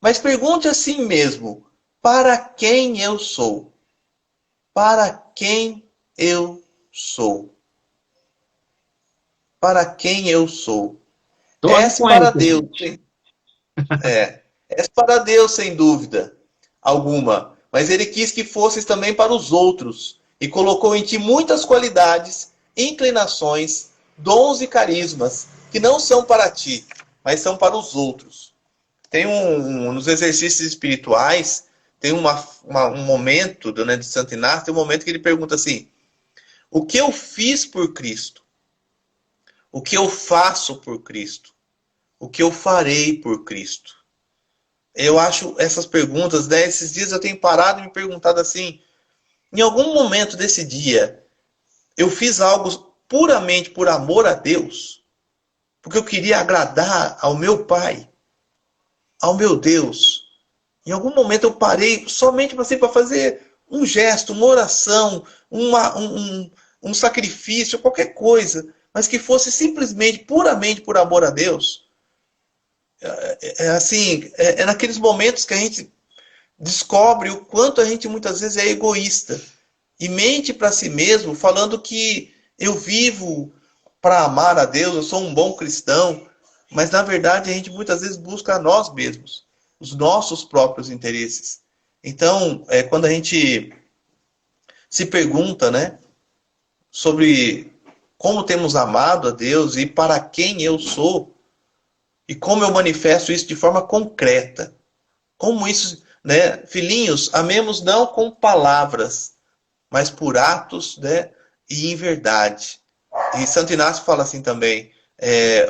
S2: Mas pergunte a si mesmo: para quem eu sou? Para quem eu sou? Para quem eu sou?
S1: Dorme
S2: És
S1: com
S2: para
S1: essa,
S2: Deus.
S1: gente.
S2: És para Deus, sem dúvida alguma. Mas ele quis que fosses também para os outros. E colocou em ti muitas qualidades, inclinações, dons e carismas, que não são para ti, mas são para os outros. Tem nos exercícios espirituais, tem um momento, né, de Santo Inácio, tem um momento que ele pergunta assim: o que eu fiz por Cristo? O que eu faço por Cristo? O que eu farei por Cristo? Eu acho essas perguntas, né, esses dias eu tenho parado e me perguntado assim: em algum momento desse dia, eu fiz algo puramente por amor a Deus? Porque eu queria agradar ao meu Pai, ao meu Deus. Em algum momento eu parei somente para fazer um gesto, uma oração, um sacrifício, qualquer coisa, mas que fosse simplesmente, puramente por amor a Deus. É naqueles momentos que a gente descobre o quanto a gente muitas vezes é egoísta e mente para si mesmo, falando que eu vivo para amar a Deus, eu sou um bom cristão, mas na verdade a gente muitas vezes busca a nós mesmos, os nossos próprios interesses. Então, quando a gente se pergunta, né, sobre como temos amado a Deus e para quem eu sou, e como eu manifesto isso de forma concreta, como isso, né, filhinhos, amemos não com palavras, mas por atos, né, e em verdade. E Santo Inácio fala assim também,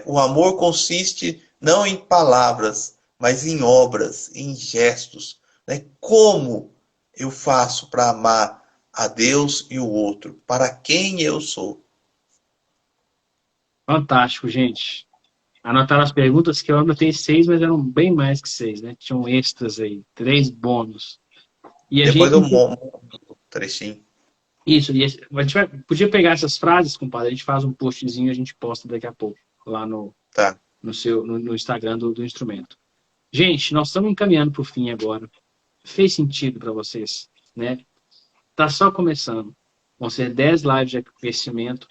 S2: o amor consiste não em palavras, mas em obras, em gestos. Né? Como eu faço para amar a Deus e o outro? Para quem eu sou?
S1: Fantástico, gente. Anotaram as perguntas, que eu anotei 6, mas eram bem mais que 6, né? Tinham extras aí, 3 bônus. E a
S2: Depois
S1: gente...
S2: eu monto um trechinho.
S1: Isso, e a gente podia pegar essas frases, compadre, a gente faz um postzinho e a gente posta daqui a pouco, lá
S2: Tá.
S1: no Instagram do instrumento. Gente, nós estamos encaminhando para o fim agora. Fez sentido para vocês, né? Tá só começando. Vão ser 10 lives de aquecimento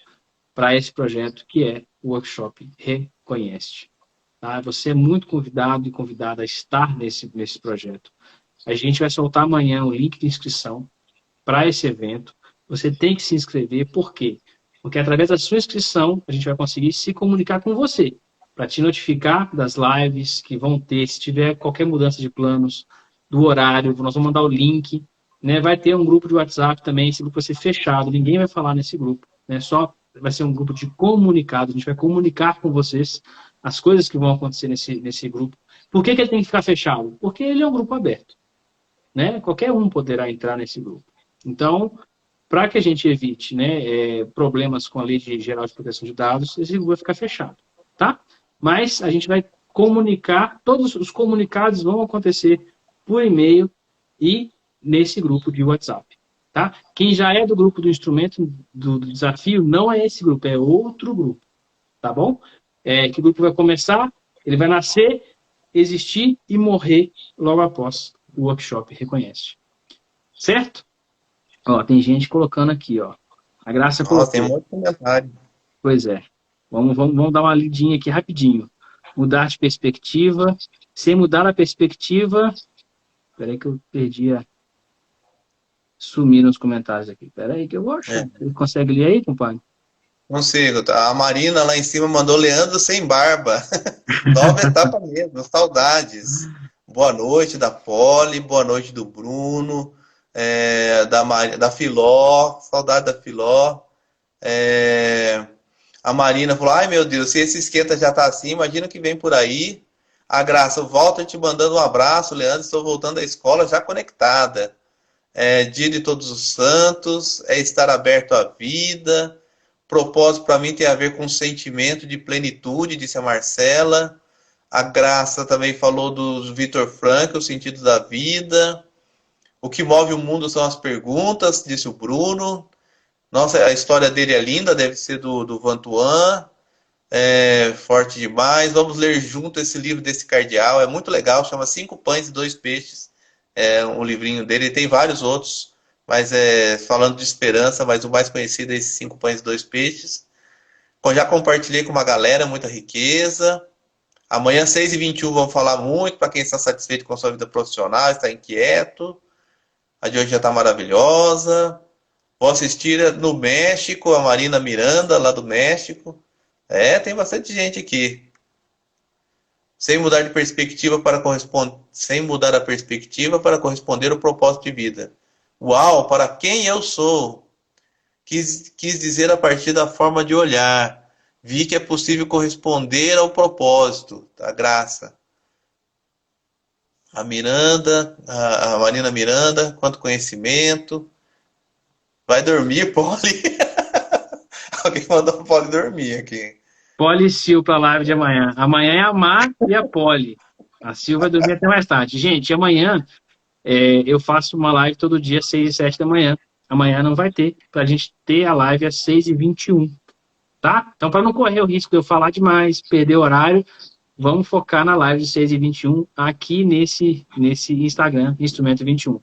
S1: para esse projeto que é o Workshop Reconhece. Tá? Você é muito convidado e convidada a estar nesse projeto. A gente vai soltar amanhã o link de inscrição para esse evento. Você tem que se inscrever, por quê? Porque através da sua inscrição, a gente vai conseguir se comunicar com você, para te notificar das lives que vão ter, se tiver qualquer mudança de planos, do horário, nós vamos mandar o link, né? Vai ter um grupo de WhatsApp também, esse grupo vai ser fechado, ninguém vai falar nesse grupo, né? Só vai ser um grupo de comunicados, a gente vai comunicar com vocês as coisas que vão acontecer nesse grupo. Por que ele tem que ficar fechado? Porque ele é um grupo aberto, né? Qualquer um poderá entrar nesse grupo. Então, para que a gente evite, né, problemas com a Lei Geral de Proteção de Dados, esse grupo vai ficar fechado, tá? Mas a gente vai comunicar, todos os comunicados vão acontecer por e-mail e nesse grupo de WhatsApp, tá? Quem já é do grupo do instrumento do desafio, não é esse grupo, é outro grupo, tá bom? Que o grupo vai começar, ele vai nascer, existir e morrer logo após o workshop Reconhece. Certo? Ó, tem gente colocando aqui, ó. A Graça colocou.
S2: Tem um monte de comentário.
S1: Pois é. Vamos dar uma lidinha aqui rapidinho. Mudar de perspectiva. Sem mudar a perspectiva... Espera aí que eu perdi a... Sumir nos comentários aqui. Espera aí que eu vou achar. Você consegue ler aí, compadre?
S2: Consigo. A Marina lá em cima mandou Leandro sem barba. Nova etapa mesmo. Saudades. Boa noite da Poli. Boa noite do Bruno. Da Filó. Saudade da Filó. A Marina falou, ai meu Deus, se esse esquenta já tá assim, imagina o que vem por aí. A Graça, volta te mandando um abraço, Leandro, estou voltando à escola já conectada. Dia de Todos os Santos, estar aberto à vida. Propósito para mim tem a ver com sentimento de plenitude, disse a Marcela. A Graça também falou do Viktor Frankl, o sentido da vida. O que move o mundo são as perguntas, disse o Bruno. Nossa, a história dele é linda, deve ser do Vantuan. Forte demais. Vamos ler junto esse livro desse cardeal, é muito legal, chama 5 Pães e 2 Peixes. É um livrinho dele, e tem vários outros, mas falando de esperança, mas o mais conhecido é esse 5 Pães e 2 Peixes. Já compartilhei com uma galera, muita riqueza. Amanhã, 6h21, vamos falar muito para quem está satisfeito com a sua vida profissional, está inquieto. A de hoje já está maravilhosa. Vou assistir no México, a Marina Miranda, lá do México. Tem bastante gente aqui. Sem mudar de perspectiva para corresponder, sem mudar a perspectiva para corresponder ao propósito de vida. Uau, para quem eu sou? Quis dizer a partir da forma de olhar. Vi que é possível corresponder ao propósito, da graça. A Miranda, a Marina Miranda, quanto conhecimento. Vai dormir, Poli? Alguém mandou a Poli dormir aqui.
S1: Poli Sil para a live de amanhã. Amanhã é a Mar e a Poli. A Silvia vai dormir até mais tarde. Gente, amanhã eu faço uma live todo dia, 6 e 7 da manhã. Amanhã não vai ter, para a gente ter a live às 6h21, tá? Então, para não correr o risco de eu falar demais, perder o horário, vamos focar na live de 6h21 aqui nesse Instagram, Instrumento 21.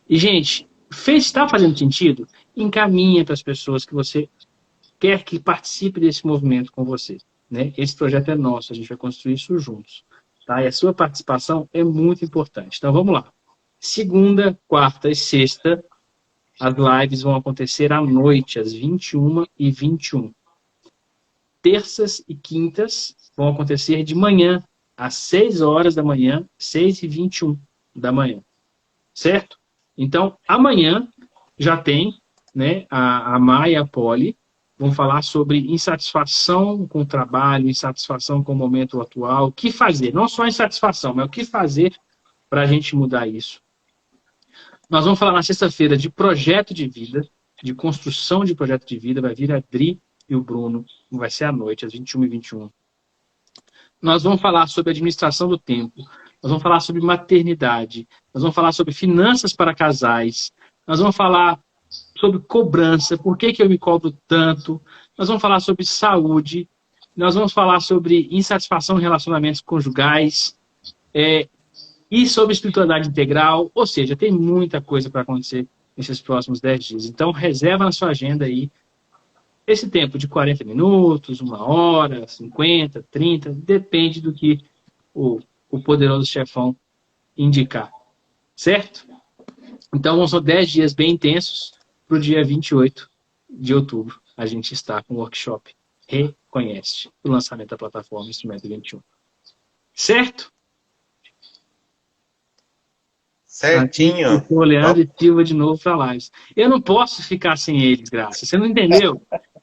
S1: E, gente, está fazendo sentido? Encaminha para as pessoas que você quer que participe desse movimento com você, né? Esse projeto é nosso, a gente vai construir isso juntos, tá? E a sua participação é muito importante. Então, vamos lá. Segunda, quarta e sexta, as lives vão acontecer à noite, às 21h21. Terças e quintas vão acontecer de manhã, às 6 horas da manhã, 6h21 da manhã. Certo? Então, amanhã já tem, né, a Maia e a Poli vão falar sobre insatisfação com o trabalho, insatisfação com o momento atual, o que fazer. Não só insatisfação, mas o que fazer para a gente mudar isso. Nós vamos falar na sexta-feira de projeto de vida, de construção de projeto de vida. Vai vir a Adri e o Bruno. Vai ser à noite, às 21h21. Nós vamos falar sobre administração do tempo. Nós vamos falar sobre maternidade. Nós vamos falar sobre finanças para casais. Nós vamos falar sobre cobrança. Por que eu me cobro tanto? Nós vamos falar sobre saúde. Nós vamos falar sobre insatisfação em relacionamentos conjugais. E sobre espiritualidade integral, ou seja, tem muita coisa para acontecer nesses próximos 10 dias. Então, reserva na sua agenda aí esse tempo de 40 minutos, 1 hora, 50, 30, depende do que o poderoso chefão indicar. Certo? Então, são 10 dias bem intensos para o dia 28 de outubro. A gente está com o workshop Reconhece, o lançamento da plataforma Instrumento 21. Certo?
S2: Certinho.
S1: O Leandro e Silva de novo para lives. Eu não posso ficar sem eles, Graça. Você não entendeu?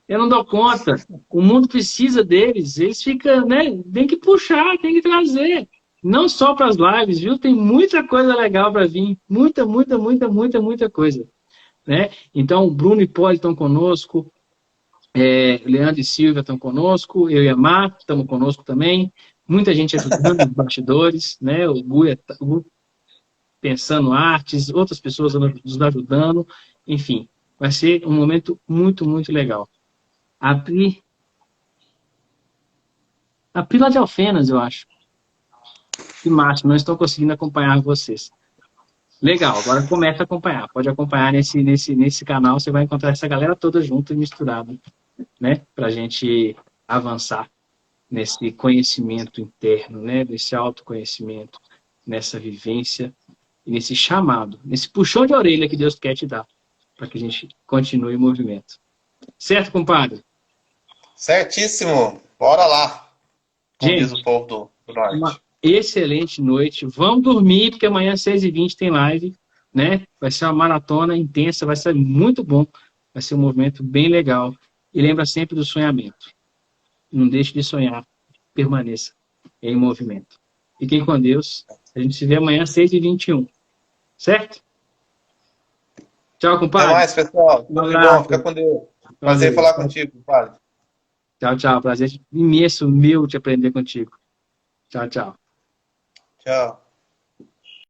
S1: Eu não dou conta. O mundo precisa deles. Eles ficam, né? Tem que puxar, tem que trazer. Não só para as lives, viu? Tem muita coisa legal para vir. Muita coisa. Né? Então, Bruno e Poli estão conosco. Leandro e Silvia estão conosco. Eu e a Mar estamos conosco também. Muita gente ajudando nos bastidores. Né? O Guia pensando artes, outras pessoas nos ajudando, enfim, vai ser um momento muito legal. A Pri lá de Alfenas, eu acho. Que máximo, não estou conseguindo acompanhar vocês. Legal, agora começa a acompanhar. Pode acompanhar nesse canal, você vai encontrar essa galera toda junto e misturada, né? Pra gente avançar nesse conhecimento interno, né? Desse autoconhecimento, nessa vivência, nesse chamado, nesse puxão de orelha que Deus quer te dar, para que a gente continue em movimento. Certo, compadre?
S2: Certíssimo. Bora lá. Como
S1: Gente,
S2: diz o povo do norte.
S1: Uma excelente noite. Vamos dormir, porque amanhã às 6h20 tem live, né? Vai ser uma maratona intensa, vai ser muito bom. Vai ser um movimento bem legal. E lembra sempre do sonhamento. Não deixe de sonhar. Permaneça em movimento. Fiquem com Deus. A gente se vê amanhã às 6h21. Certo? Tchau, compadre.
S2: Até mais, pessoal. Tudo de bom. Fica com Deus. Prazer em falar contigo, compadre.
S1: Tchau. Prazer imenso meu de aprender contigo. Tchau.
S2: Tchau.